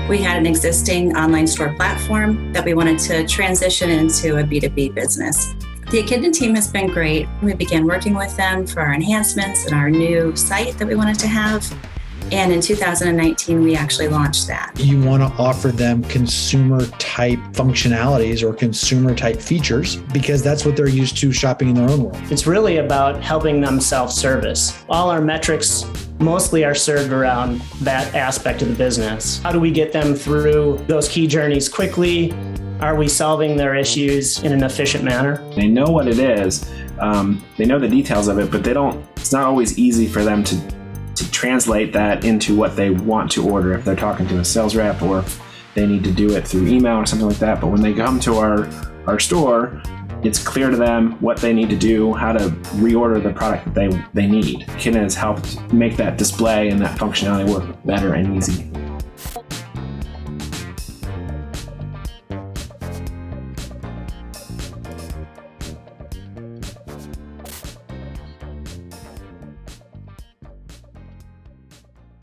We had an existing online store platform that we wanted to transition into a B2B business. The Echidna team has been great. We began working with them for our enhancements and our new site that we wanted to have. And in 2019, we actually launched that. You want to offer them consumer type functionalities or consumer type features because that's what they're used to shopping in their own world. It's really about helping them self-service. All our metrics mostly are served around that aspect of the business. How do we get them through those key journeys quickly? Are we solving their issues in an efficient manner? They know what it is. They know the details of it, but it's not always easy for them to translate that into what they want to order if they're talking to a sales rep or if they need to do it through email or something like that. But when they come to our store, it's clear to them what they need to do, how to reorder the product that they need. Echidna has helped make that display and that functionality work better and easy.